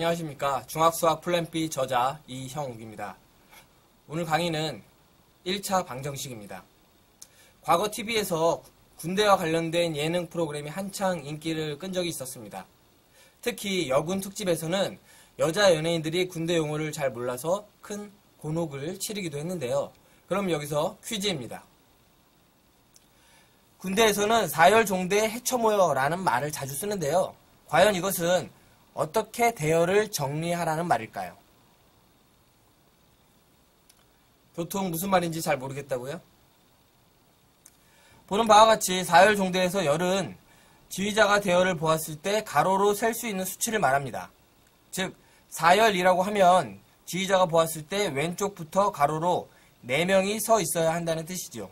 안녕하십니까. 중학수학 플랜B 저자 이형욱입니다. 오늘 강의는 1차 방정식입니다. 과거 TV에서 군대와 관련된 예능 프로그램이 한창 인기를 끈 적이 있었습니다. 특히 여군 특집에서는 여자 연예인들이 군대 용어를 잘 몰라서 큰 곤혹을 치르기도 했는데요. 그럼 여기서 퀴즈입니다. 군대에서는 사열종대 해쳐모여라는 말을 자주 쓰는데요. 과연 이것은 어떻게 대열을 정리하라는 말일까요? 보통 무슨 말인지 잘 모르겠다고요? 보는 바와 같이 사열종대에서 열은 지휘자가 대열을 보았을 때 가로로 셀 수 있는 수치를 말합니다. 즉 사열이라고 하면 지휘자가 보았을 때 왼쪽부터 가로로 4명이 서 있어야 한다는 뜻이죠.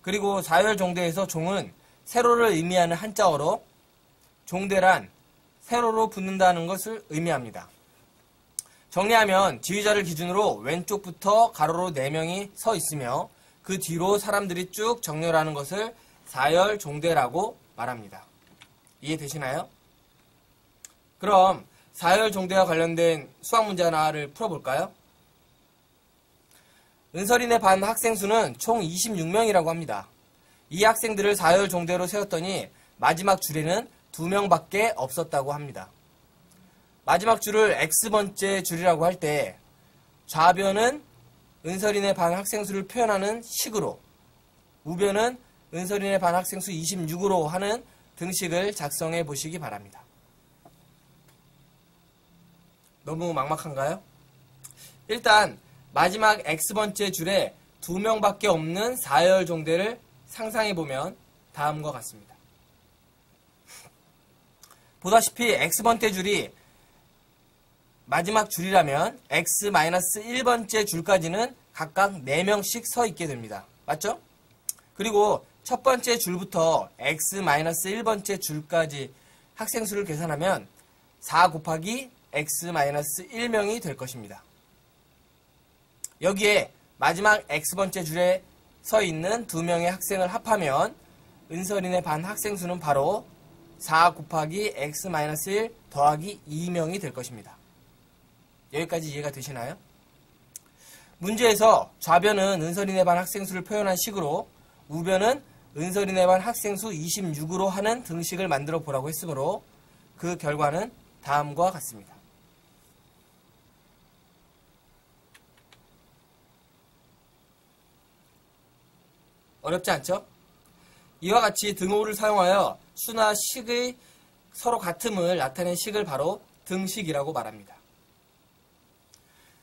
그리고 사열종대에서 종은 세로를 의미하는 한자어로 종대란 세로로 붙는다는 것을 의미합니다. 정리하면 지휘자를 기준으로 왼쪽부터 가로로 4명이 서 있으며 그 뒤로 사람들이 쭉 정렬하는 것을 사열종대라고 말합니다. 이해되시나요? 그럼 사열종대와 관련된 수학 문제 하나를 풀어볼까요? 은설인의 반 학생 수는 총 26명이라고 합니다. 이 학생들을 사열종대로 세웠더니 마지막 줄에는 2명밖에 없었다고 합니다. 마지막 줄을 X번째 줄이라고 할 때 좌변은 은설인의 반 학생 수를 표현하는 식으로, 우변은 은설인의 반 학생 수 26으로 하는 등식을 작성해 보시기 바랍니다. 너무 막막한가요? 일단 마지막 X번째 줄에 2명밖에 없는 사열종대를 상상해 보면 다음과 같습니다. 보다시피 X번째 줄이 마지막 줄이라면 X-1번째 줄까지는 각각 4명씩 서 있게 됩니다. 맞죠? 그리고 첫 번째 줄부터 X-1번째 줄까지 학생 수를 계산하면 4 곱하기 X-1명이 될 것입니다. 여기에 마지막 X번째 줄에 서 있는 2명의 학생을 합하면 은설인의 반 학생 수는 바로 4 곱하기 X-1 더하기 2명이 될 것입니다. 여기까지 이해가 되시나요? 문제에서 좌변은 은설인의 반 학생 수를 표현한 식으로 우변은 은설인의 반 학생 수 26으로 하는 등식을 만들어 보라고 했으므로 그 결과는 다음과 같습니다. 어렵지 않죠? 이와 같이 등호를 사용하여 수나 식의 서로 같음을 나타낸 식을 바로 등식이라고 말합니다.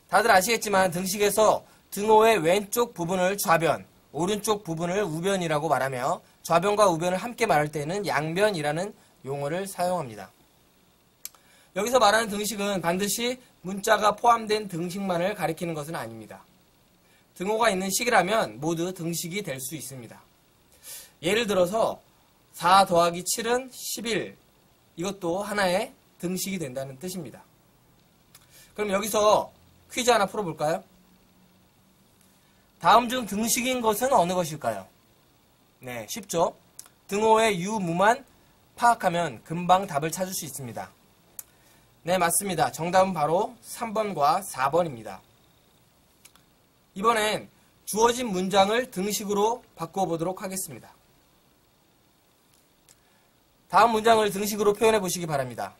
다들 아시겠지만 등식에서 등호의 왼쪽 부분을 좌변, 오른쪽 부분을 우변이라고 말하며 좌변과 우변을 함께 말할 때는 양변이라는 용어를 사용합니다. 여기서 말하는 등식은 반드시 문자가 포함된 등식만을 가리키는 것은 아닙니다. 등호가 있는 식이라면 모두 등식이 될 수 있습니다. 예를 들어서 4 더하기 7은 11, 이것도 하나의 등식이 된다는 뜻입니다. 그럼 여기서 퀴즈 하나 풀어볼까요? 다음 중 등식인 것은 어느 것일까요? 네, 쉽죠? 등호의 유무만 파악하면 금방 답을 찾을 수 있습니다. 네, 맞습니다. 정답은 바로 3번과 4번입니다. 이번엔 주어진 문장을 등식으로 바꿔보도록 하겠습니다. 다음 문장을 등식으로 표현해 보시기 바랍니다.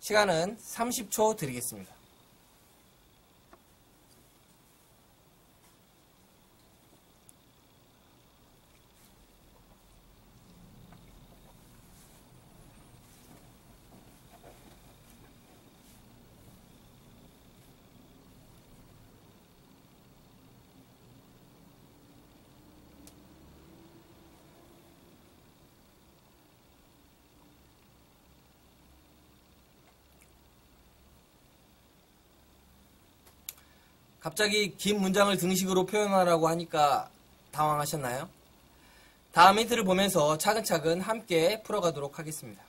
시간은 30초 드리겠습니다. 갑자기 긴 문장을 등식으로 표현하라고 하니까 당황하셨나요? 다음 힌트를 보면서 차근차근 함께 풀어가도록 하겠습니다.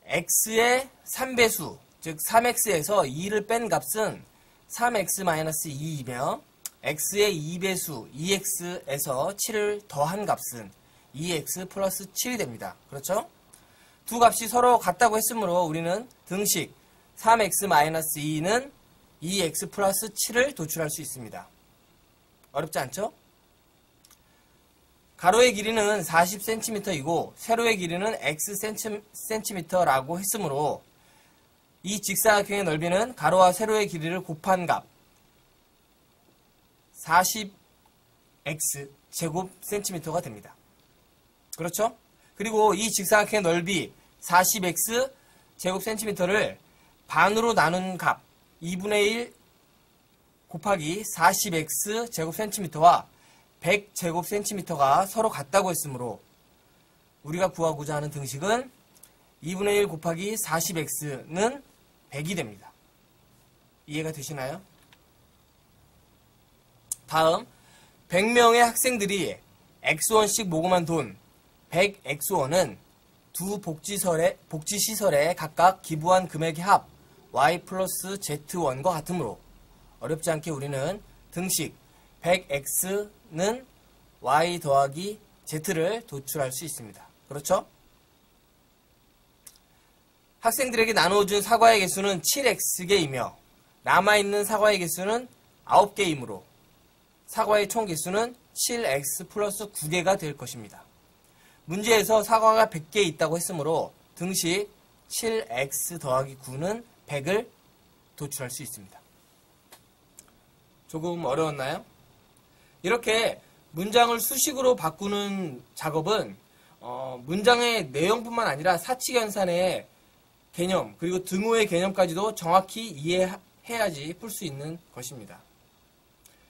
x의 3배수, 즉 3x에서 2를 뺀 값은 3x-2이며 x의 2배수 2x에서 7을 더한 값은 2x 플러스 7이 됩니다. 그렇죠? 두 값이 서로 같다고 했으므로 우리는 등식 3x-2는 2x 플러스 7을 도출할 수 있습니다. 어렵지 않죠? 가로의 길이는 40cm이고 세로의 길이는 xcm라고 했으므로 이 직사각형의 넓이는 가로와 세로의 길이를 곱한 값 40x 제곱 cm가 됩니다. 그렇죠? 그리고 이 직사각형의 넓이 40x 제곱 cm를 반으로 나눈 값 2분의 1 곱하기 40x 제곱 cm와 100 제곱 cm가 서로 같다고 했으므로 우리가 구하고자 하는 등식은 2분의 1 곱하기 40x는 100이 됩니다. 이해가 되시나요? 다음 100명의 학생들이 X원씩 모금한 돈 100X원은 두 복지시설에 각각 기부한 금액의 합 Y 플러스 Z원과 같으므로 어렵지 않게 우리는 등식 100X는 Y 더하기 Z를 도출할 수 있습니다. 그렇죠? 학생들에게 나누어준 사과의 개수는 7X개이며 남아있는 사과의 개수는 9개이므로 사과의 총 개수는 7X 플러스 9개가 될 것입니다. 문제에서 사과가 100개 있다고 했으므로 등식 7X 더하기 9는 100을 도출할 수 있습니다. 조금 어려웠나요? 이렇게 문장을 수식으로 바꾸는 작업은 문장의 내용뿐만 아니라 사칙연산의 개념 그리고 등호의 개념까지도 정확히 이해해야지 풀 수 있는 것입니다.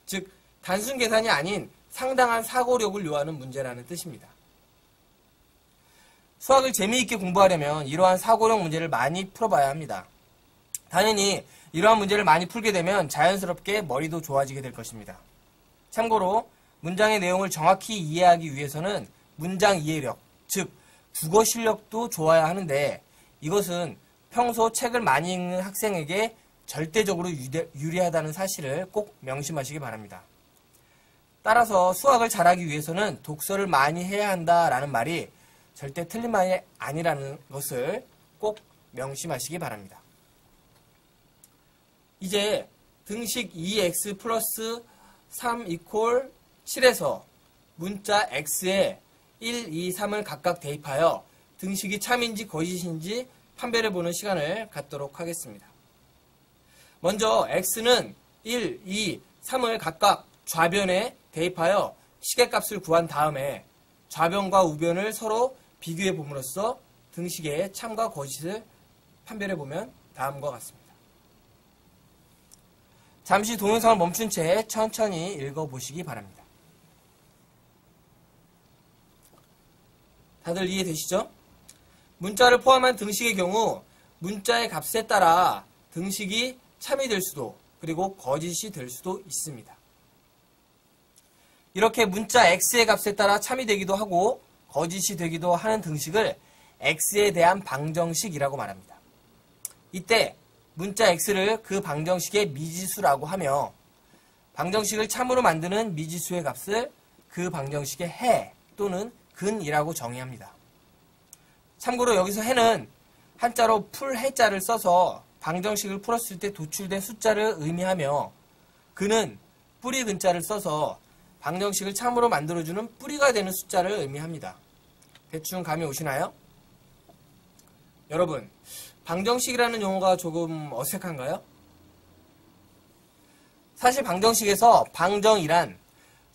즉 단순 계산이 아닌 상당한 사고력을 요하는 문제라는 뜻입니다. 수학을 재미있게 공부하려면 이러한 사고력 문제를 많이 풀어봐야 합니다. 당연히 이러한 문제를 많이 풀게 되면 자연스럽게 머리도 좋아지게 될 것입니다. 참고로 문장의 내용을 정확히 이해하기 위해서는 문장 이해력, 즉 국어 실력도 좋아야 하는데 이것은 평소 책을 많이 읽는 학생에게 절대적으로 유리하다는 사실을 꼭 명심하시기 바랍니다. 따라서 수학을 잘하기 위해서는 독서를 많이 해야 한다라는 말이 절대 틀린 말이 아니라는 것을 꼭 명심하시기 바랍니다. 이제 등식 2x 플러스 3 이퀄 7에서 문자 x에 1, 2, 3을 각각 대입하여 등식이 참인지 거짓인지 판별해보는 시간을 갖도록 하겠습니다. 먼저 x는 1, 2, 3을 각각 좌변에 대입하여 시계값을 구한 다음에 좌변과 우변을 서로 비교해 봄으로써 등식의 참과 거짓을 판별해 보면 다음과 같습니다. 잠시 동영상을 멈춘 채 천천히 읽어보시기 바랍니다. 다들 이해되시죠? 문자를 포함한 등식의 경우 문자의 값에 따라 등식이 참이 될 수도 그리고 거짓이 될 수도 있습니다. 이렇게 문자 x의 값에 따라 참이 되기도 하고 거짓이 되기도 하는 등식을 x에 대한 방정식이라고 말합니다. 이때 문자 x를 그 방정식의 미지수라고 하며 방정식을 참으로 만드는 미지수의 값을 그 방정식의 해 또는 근이라고 정의합니다. 참고로 여기서 해는 한자로 풀 해자를 써서 방정식을 풀었을 때 도출된 숫자를 의미하며 근은 뿌리 근자를 써서 방정식을 참으로 만들어주는 뿌리가 되는 숫자를 의미합니다. 대충 감이 오시나요? 여러분, 방정식이라는 용어가 조금 어색한가요? 사실 방정식에서 방정이란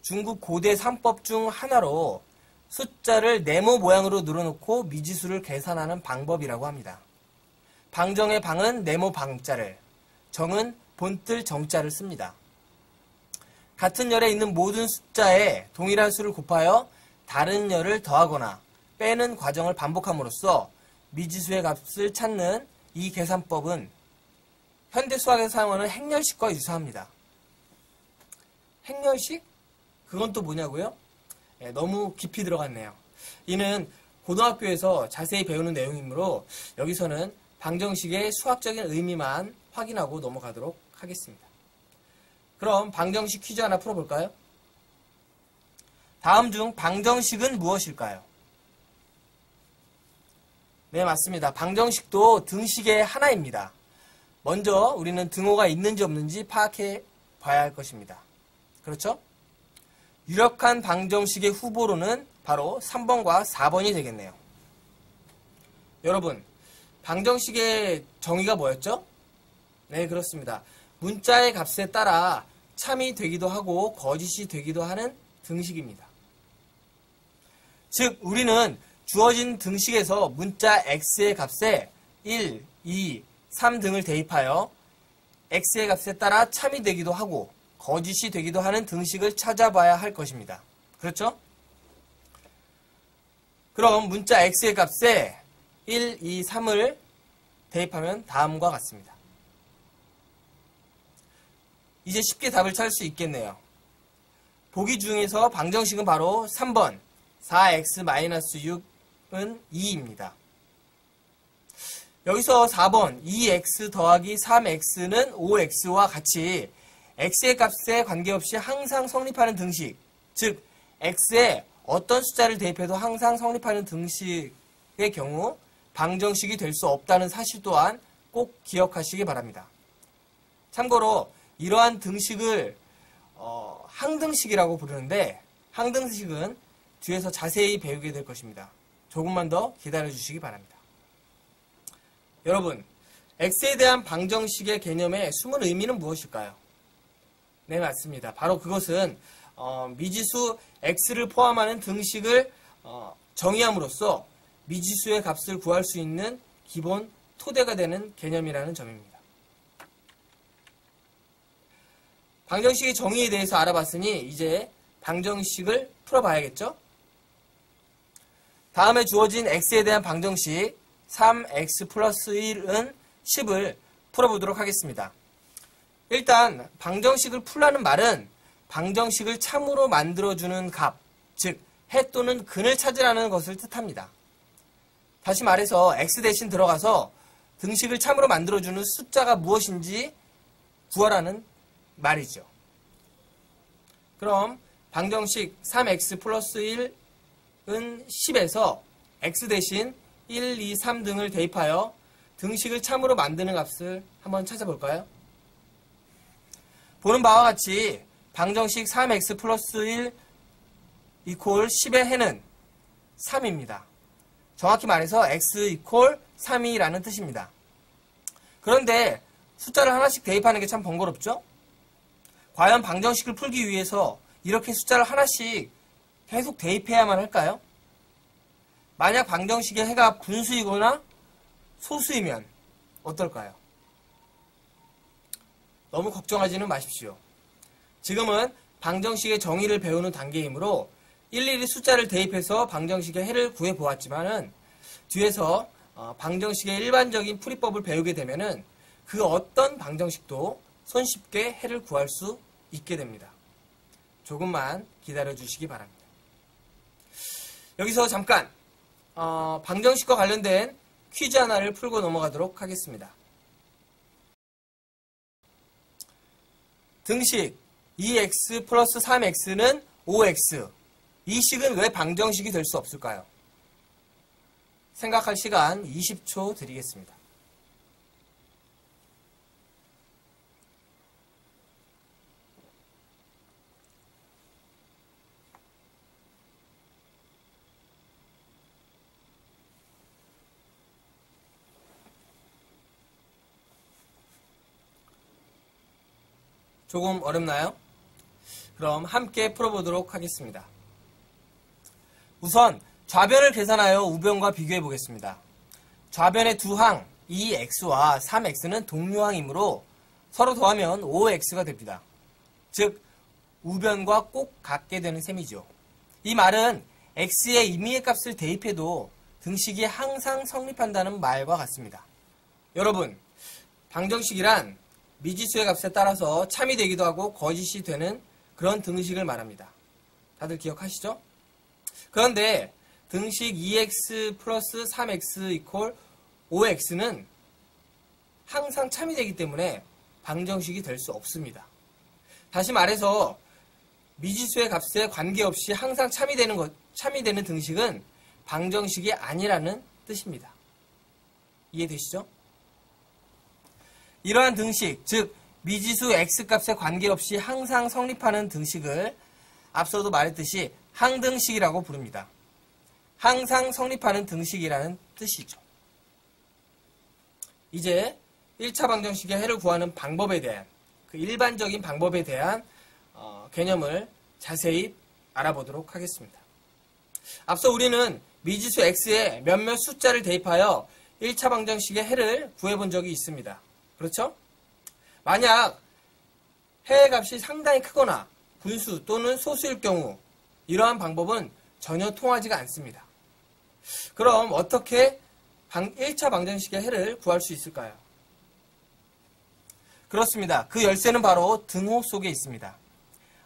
중국 고대 3법 중 하나로 숫자를 네모 모양으로 늘어놓고 미지수를 계산하는 방법이라고 합니다. 방정의 방은 네모 방자를, 정은 본뜰 정자를 씁니다. 같은 열에 있는 모든 숫자에 동일한 수를 곱하여 다른 열을 더하거나 빼는 과정을 반복함으로써 미지수의 값을 찾는 이 계산법은 현대 수학에서 사용하는 행렬식과 유사합니다. 행렬식? 그건 또 뭐냐고요? 너무 깊이 들어갔네요. 이는 고등학교에서 자세히 배우는 내용이므로 여기서는 방정식의 수학적인 의미만 확인하고 넘어가도록 하겠습니다. 그럼 방정식 퀴즈 하나 풀어볼까요? 다음 중 방정식은 무엇일까요? 네, 맞습니다. 방정식도 등식의 하나입니다. 먼저 우리는 등호가 있는지 없는지 파악해 봐야 할 것입니다. 그렇죠? 유력한 방정식의 후보로는 바로 3번과 4번이 되겠네요. 여러분, 방정식의 정의가 뭐였죠? 네, 그렇습니다. 문자의 값에 따라 참이 되기도 하고 거짓이 되기도 하는 등식입니다. 즉, 우리는 주어진 등식에서 문자 x의 값에 1, 2, 3 등을 대입하여 x의 값에 따라 참이 되기도 하고 거짓이 되기도 하는 등식을 찾아봐야 할 것입니다. 그렇죠? 그럼 문자 x의 값에 1, 2, 3을 대입하면 다음과 같습니다. 이제 쉽게 답을 찾을 수 있겠네요. 보기 중에서 방정식은 바로 3번 4x-6은 2입니다. 여기서 4번 2x 더하기 3x는 5x와 같이 x의 값에 관계없이 항상 성립하는 등식, 즉 x에 어떤 숫자를 대입해도 항상 성립하는 등식의 경우 방정식이 될 수 없다는 사실 또한 꼭 기억하시기 바랍니다. 참고로 이러한 등식을 항등식이라고 부르는데 항등식은 뒤에서 자세히 배우게 될 것입니다. 조금만 더 기다려주시기 바랍니다. 여러분, x에 대한 방정식의 개념의 숨은 의미는 무엇일까요? 네, 맞습니다. 바로 그것은 미지수 x를 포함하는 등식을 정의함으로써 미지수의 값을 구할 수 있는 기본 토대가 되는 개념이라는 점입니다. 방정식의 정의에 대해서 알아봤으니 이제 방정식을 풀어봐야겠죠? 다음에 주어진 x에 대한 방정식 3x 플러스 1은 10을 풀어보도록 하겠습니다. 일단 방정식을 풀라는 말은 방정식을 참으로 만들어주는 값, 즉 해 또는 근을 찾으라는 것을 뜻합니다. 다시 말해서 x 대신 들어가서 등식을 참으로 만들어주는 숫자가 무엇인지 구하라는 말이죠. 그럼 방정식 3x 플러스 1은 10에서 x 대신 1, 2, 3 등을 대입하여 등식을 참으로 만드는 값을 한번 찾아볼까요? 보는 바와 같이 방정식 3x 플러스 1 이퀄 10의 해는 3입니다. 정확히 말해서 x 이퀄 3이라는 뜻입니다. 그런데 숫자를 하나씩 대입하는 게 참 번거롭죠? 과연 방정식을 풀기 위해서 이렇게 숫자를 하나씩 계속 대입해야만 할까요? 만약 방정식의 해가 분수이거나 소수이면 어떨까요? 너무 걱정하지는 마십시오. 지금은 방정식의 정의를 배우는 단계이므로 일일이 숫자를 대입해서 방정식의 해를 구해보았지만은 뒤에서 방정식의 일반적인 풀이법을 배우게 되면은 그 어떤 방정식도 손쉽게 해를 구할 수 있게 됩니다. 조금만 기다려 주시기 바랍니다. 여기서 잠깐 방정식과 관련된 퀴즈 하나를 풀고 넘어가도록 하겠습니다. 등식 2x 플러스 3x는 5x. 이 식은 왜 방정식이 될 수 없을까요? 생각할 시간 20초 드리겠습니다. 조금 어렵나요? 그럼 함께 풀어보도록 하겠습니다. 우선 좌변을 계산하여 우변과 비교해 보겠습니다. 좌변의 두 항 2x와 3x는 동류항이므로 서로 더하면 5x가 됩니다. 즉 우변과 꼭 같게 되는 셈이죠. 이 말은 x의 임의의 값을 대입해도 등식이 항상 성립한다는 말과 같습니다. 여러분, 방정식이란 미지수의 값에 따라서 참이 되기도 하고 거짓이 되는 그런 등식을 말합니다. 다들 기억하시죠? 그런데 등식 2x 플러스 3x 이퀄 5x는 항상 참이 되기 때문에 방정식이 될 수 없습니다. 다시 말해서 미지수의 값에 관계없이 항상 참이 되는 등식은 방정식이 아니라는 뜻입니다. 이해되시죠? 이러한 등식, 즉 미지수 x값에 관계없이 항상 성립하는 등식을 앞서도 말했듯이 항등식이라고 부릅니다. 항상 성립하는 등식이라는 뜻이죠. 이제 1차 방정식의 해를 구하는 방법에 대한, 그 일반적인 방법에 대한 개념을 자세히 알아보도록 하겠습니다. 앞서 우리는 미지수 x에 몇몇 숫자를 대입하여 1차 방정식의 해를 구해본 적이 있습니다. 그렇죠? 만약 해의 값이 상당히 크거나 분수 또는 소수일 경우 이러한 방법은 전혀 통하지가 않습니다. 그럼 어떻게 1차 방정식의 해를 구할 수 있을까요? 그렇습니다. 그 열쇠는 바로 등호 속에 있습니다.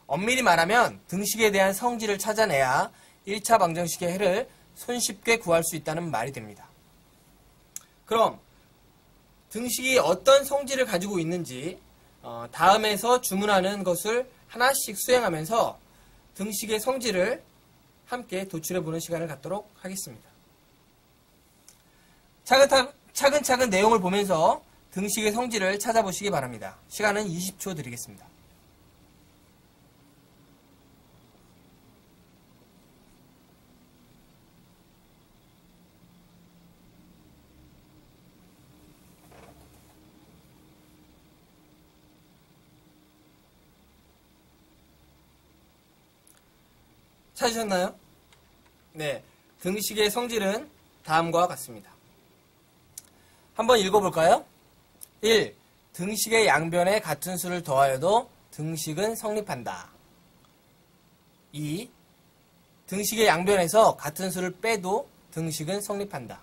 엄밀히 말하면 등식에 대한 성질을 찾아내야 1차 방정식의 해를 손쉽게 구할 수 있다는 말이 됩니다. 그럼 등식이 어떤 성질을 가지고 있는지 다음에서 주문하는 것을 하나씩 수행하면서 등식의 성질을 함께 도출해보는 시간을 갖도록 하겠습니다. 차근차근 내용을 보면서 등식의 성질을 찾아보시기 바랍니다. 시간은 20초 드리겠습니다. 찾으셨나요? 네, 등식의 성질은 다음과 같습니다. 한번 읽어볼까요? 1. 등식의 양변에 같은 수를 더하여도 등식은 성립한다. 2. 등식의 양변에서 같은 수를 빼도 등식은 성립한다.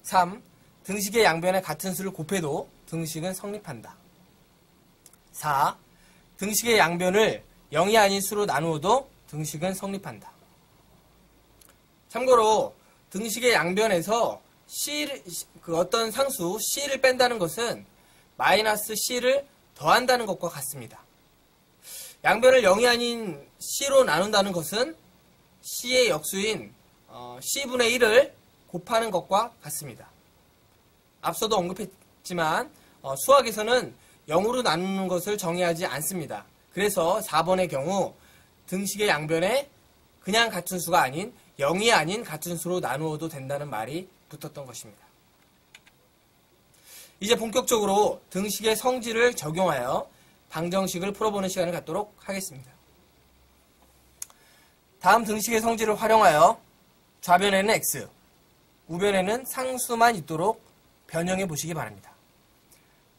3. 등식의 양변에 같은 수를 곱해도 등식은 성립한다. 4. 등식의 양변을 0이 아닌 수로 나누어도 등식은 성립한다. 참고로 등식의 양변에서 어떤 상수 c를 뺀다는 것은 마이너스 c를 더한다는 것과 같습니다. 양변을 0이 아닌 c로 나눈다는 것은 c의 역수인 c분의 1을 곱하는 것과 같습니다. 앞서도 언급했지만 수학에서는 0으로 나누는 것을 정의하지 않습니다. 그래서 4번의 경우 등식의 양변에 그냥 같은 수가 아닌 0이 아닌 같은 수로 나누어도 된다는 말이 붙었던 것입니다. 이제 본격적으로 등식의 성질을 적용하여 방정식을 풀어보는 시간을 갖도록 하겠습니다. 다음 등식의 성질을 활용하여 좌변에는 x, 우변에는 상수만 있도록 변형해 보시기 바랍니다.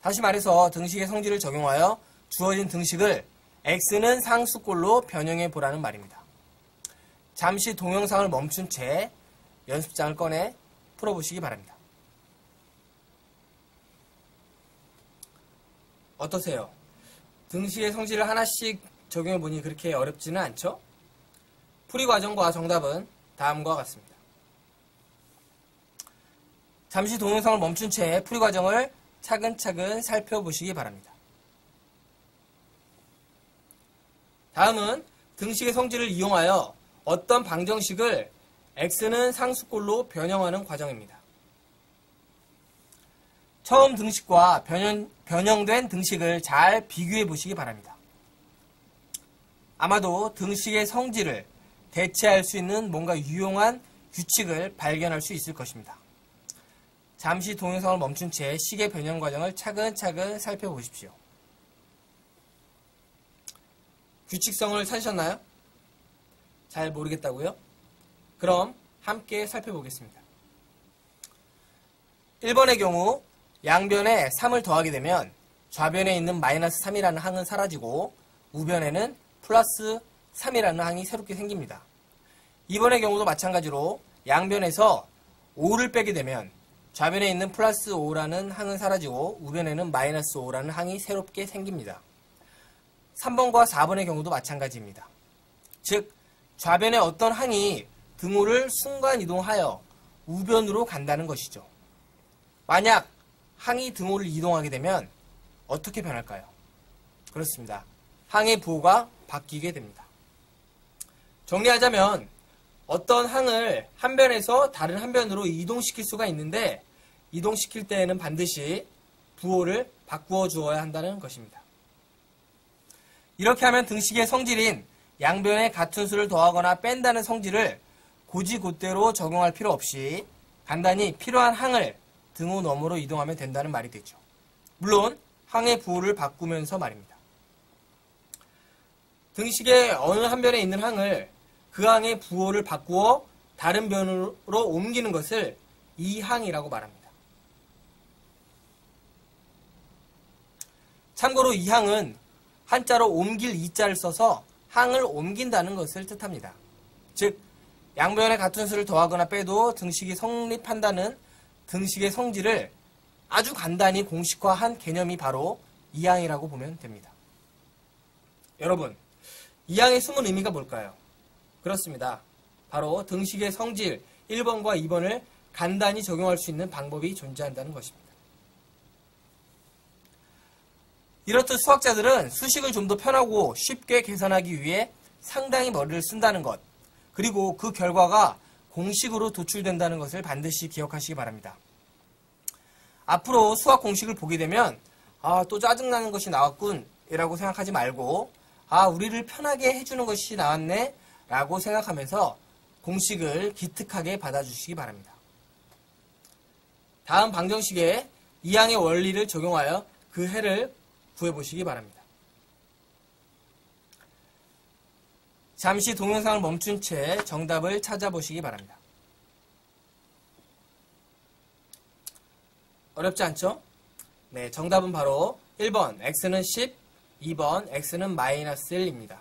다시 말해서 등식의 성질을 적용하여 주어진 등식을 x는 상수꼴로 변형해 보라는 말입니다. 잠시 동영상을 멈춘 채 연습장을 꺼내 풀어보시기 바랍니다. 어떠세요? 등식의 성질을 하나씩 적용해 보니 그렇게 어렵지는 않죠? 풀이 과정과 정답은 다음과 같습니다. 잠시 동영상을 멈춘 채 풀이 과정을 차근차근 살펴보시기 바랍니다. 다음은 등식의 성질을 이용하여 어떤 방정식을 x는 상수꼴로 변형하는 과정입니다. 처음 등식과 변형된 등식을 잘 비교해 보시기 바랍니다. 아마도 등식의 성질을 대체할 수 있는 뭔가 유용한 규칙을 발견할 수 있을 것입니다. 잠시 동영상을 멈춘 채 식의 변형 과정을 차근차근 살펴보십시오. 규칙성을 찾으셨나요? 잘 모르겠다고요? 그럼 함께 살펴보겠습니다. 1번의 경우 양변에 3을 더하게 되면 좌변에 있는 마이너스 3이라는 항은 사라지고 우변에는 플러스 3이라는 항이 새롭게 생깁니다. 2번의 경우도 마찬가지로 양변에서 5를 빼게 되면 좌변에 있는 플러스 5라는 항은 사라지고 우변에는 마이너스 5라는 항이 새롭게 생깁니다. 3번과 4번의 경우도 마찬가지입니다. 즉 좌변에 어떤 항이 등호를 순간 이동하여 우변으로 간다는 것이죠. 만약 항이 등호를 이동하게 되면 어떻게 변할까요? 그렇습니다. 항의 부호가 바뀌게 됩니다. 정리하자면 어떤 항을 한 변에서 다른 한 변으로 이동시킬 수가 있는데 이동시킬 때에는 반드시 부호를 바꾸어 주어야 한다는 것입니다. 이렇게 하면 등식의 성질인 양변에 같은 수를 더하거나 뺀다는 성질을 고지곧대로 적용할 필요 없이 간단히 필요한 항을 등호 너머로 이동하면 된다는 말이 되죠. 물론 항의 부호를 바꾸면서 말입니다. 등식의 어느 한 변에 있는 항을 그 항의 부호를 바꾸어 다른 변으로 옮기는 것을 이항이라고 말합니다. 참고로 이항은 한자로 옮길 이자를 써서 항을 옮긴다는 것을 뜻합니다. 즉 양변에 같은 수를 더하거나 빼도 등식이 성립한다는 등식의 성질을 아주 간단히 공식화한 개념이 바로 이항이라고 보면 됩니다. 여러분, 이항의 숨은 의미가 뭘까요? 그렇습니다. 바로 등식의 성질 1번과 2번을 간단히 적용할 수 있는 방법이 존재한다는 것입니다. 이렇듯 수학자들은 수식을 좀 더 편하고 쉽게 계산하기 위해 상당히 머리를 쓴다는 것, 그리고 그 결과가 공식으로 도출된다는 것을 반드시 기억하시기 바랍니다. 앞으로 수학 공식을 보게 되면 또 짜증나는 것이 나왔군 이라고 생각하지 말고 우리를 편하게 해주는 것이 나왔네 라고 생각하면서 공식을 기특하게 받아주시기 바랍니다. 다음 방정식에 이항의 원리를 적용하여 그 해를 구해보시기 바랍니다. 잠시 동영상을 멈춘 채 정답을 찾아보시기 바랍니다. 어렵지 않죠? 네, 정답은 바로 1번 x는 10, 2번 x는 마이너스 1입니다.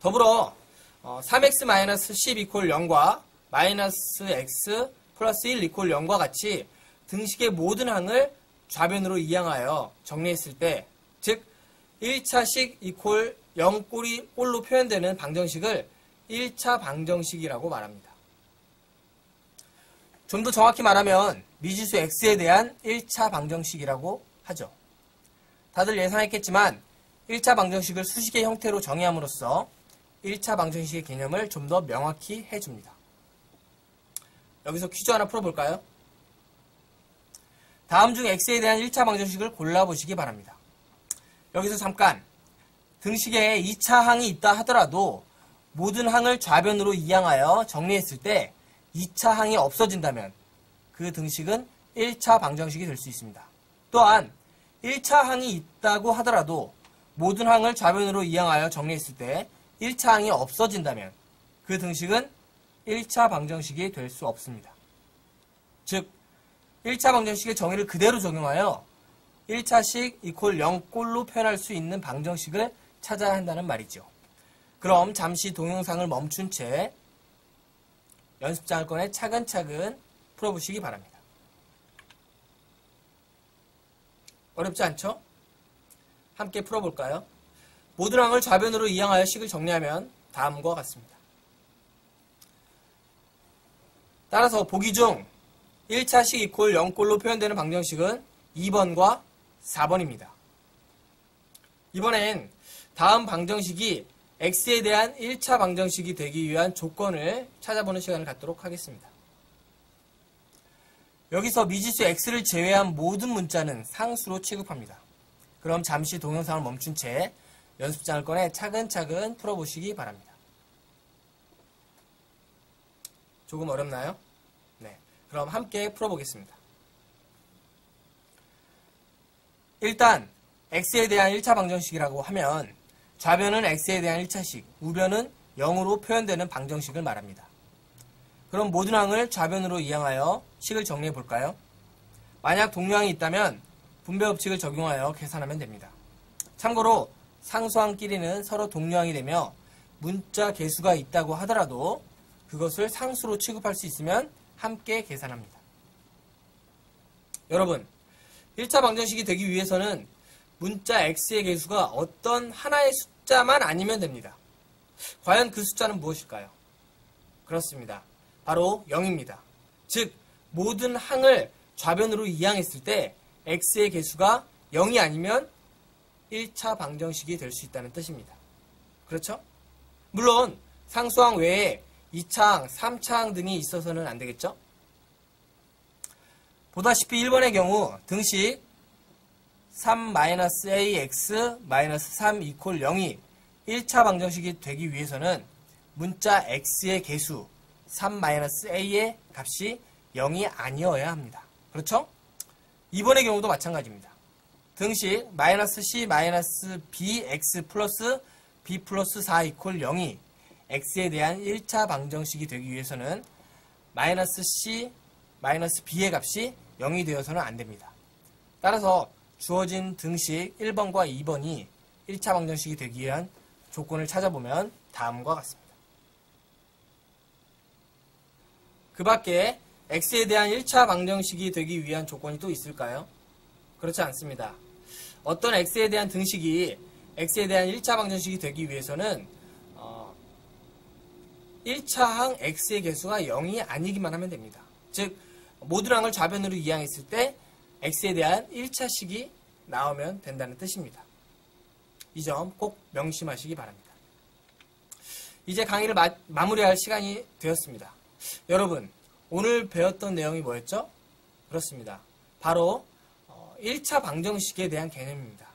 더불어 3x-10 이퀄 0과 마이너스 x 플러스 1 이퀄 0과 같이 등식의 모든 항을 좌변으로 이항하여 정리했을 때, 즉 1차식 이퀄 0꼴로 표현되는 방정식을 1차 방정식이라고 말합니다. 좀 더 정확히 말하면 미지수 x에 대한 1차 방정식이라고 하죠. 다들 예상했겠지만 1차 방정식을 수식의 형태로 정의함으로써 1차 방정식의 개념을 좀 더 명확히 해줍니다. 여기서 퀴즈 하나 풀어볼까요? 다음 중 x에 대한 1차 방정식을 골라보시기 바랍니다. 여기서 잠깐 등식에 2차 항이 있다 하더라도 모든 항을 좌변으로 이항하여 정리했을 때 2차 항이 없어진다면 그 등식은 1차 방정식이 될 수 있습니다. 또한 1차 항이 있다고 하더라도 모든 항을 좌변으로 이항하여 정리했을 때 1차 항이 없어진다면 그 등식은 1차 방정식이 될 수 없습니다. 즉 1차 방정식의 정의를 그대로 적용하여 1차식 이퀄 0꼴로 표현할 수 있는 방정식을 찾아야 한다는 말이죠. 그럼 잠시 동영상을 멈춘 채 연습장을 꺼내 차근차근 풀어보시기 바랍니다. 어렵지 않죠? 함께 풀어볼까요? 모든 항을 좌변으로 이항하여 식을 정리하면 다음과 같습니다. 따라서 보기 중 1차식 이퀄 0꼴로 표현되는 방정식은 2번과 4번입니다. 이번엔 다음 방정식이 x에 대한 1차 방정식이 되기 위한 조건을 찾아보는 시간을 갖도록 하겠습니다. 여기서 미지수 x를 제외한 모든 문자는 상수로 취급합니다. 그럼 잠시 동영상을 멈춘 채 연습장을 꺼내 차근차근 풀어보시기 바랍니다. 조금 어렵나요? 네, 그럼 함께 풀어보겠습니다. 일단 x에 대한 1차 방정식이라고 하면 좌변은 x에 대한 1차식, 우변은 0으로 표현되는 방정식을 말합니다. 그럼 모든 항을 좌변으로 이항하여 식을 정리해 볼까요? 만약 동류항이 있다면 분배법칙을 적용하여 계산하면 됩니다. 참고로 상수항끼리는 서로 동류항이 되며 문자 개수가 있다고 하더라도 그것을 상수로 취급할 수 있으면 함께 계산합니다. 여러분, 1차 방정식이 되기 위해서는 문자 x의 개수가 어떤 하나의 숫자만 아니면 됩니다. 과연 그 숫자는 무엇일까요? 그렇습니다. 바로 0입니다. 즉, 모든 항을 좌변으로 이항했을 때 x의 개수가 0이 아니면 1차 방정식이 될 수 있다는 뜻입니다. 그렇죠? 물론 상수항 외에 2차항, 3차항 등이 있어서는 안 되겠죠? 보다시피 1번의 경우 등식 3-ax-3 = 0이 1차 방정식이 되기 위해서는 문자 x의 개수 3-a의 값이 0이 아니어야 합니다. 그렇죠? 2번의 경우도 마찬가지입니다. 등식 -c-bx 플러스 b 플러스 4 = 0이 x에 대한 1차 방정식이 되기 위해서는 -c, -b의 값이 0이 되어서는 안 됩니다. 따라서 주어진 등식 1번과 2번이 1차 방정식이 되기 위한 조건을 찾아보면 다음과 같습니다. 그 밖에 x에 대한 1차 방정식이 되기 위한 조건이 또 있을까요? 그렇지 않습니다. 어떤 x에 대한 등식이 x에 대한 1차 방정식이 되기 위해서는 1차항 x의 개수가 0이 아니기만 하면 됩니다. 즉, 모든 항을 좌변으로 이항했을 때 x에 대한 1차식이 나오면 된다는 뜻입니다. 이 점 꼭 명심하시기 바랍니다. 이제 강의를 마무리할 시간이 되었습니다. 여러분, 오늘 배웠던 내용이 뭐였죠? 그렇습니다. 바로 1차 방정식에 대한 개념입니다.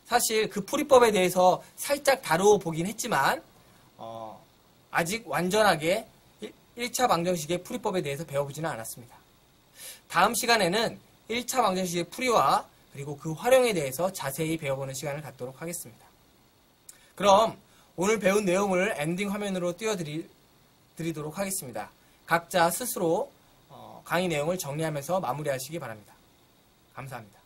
사실 그 풀이법에 대해서 살짝 다뤄보긴 했지만 아직 완전하게 1차 방정식의 풀이법에 대해서 배워보지는 않았습니다. 다음 시간에는 1차 방정식의 풀이와 그리고 그 활용에 대해서 자세히 배워보는 시간을 갖도록 하겠습니다. 그럼 오늘 배운 내용을 엔딩 화면으로 띄워드리도록 하겠습니다. 각자 스스로 강의 내용을 정리하면서 마무리하시기 바랍니다. 감사합니다.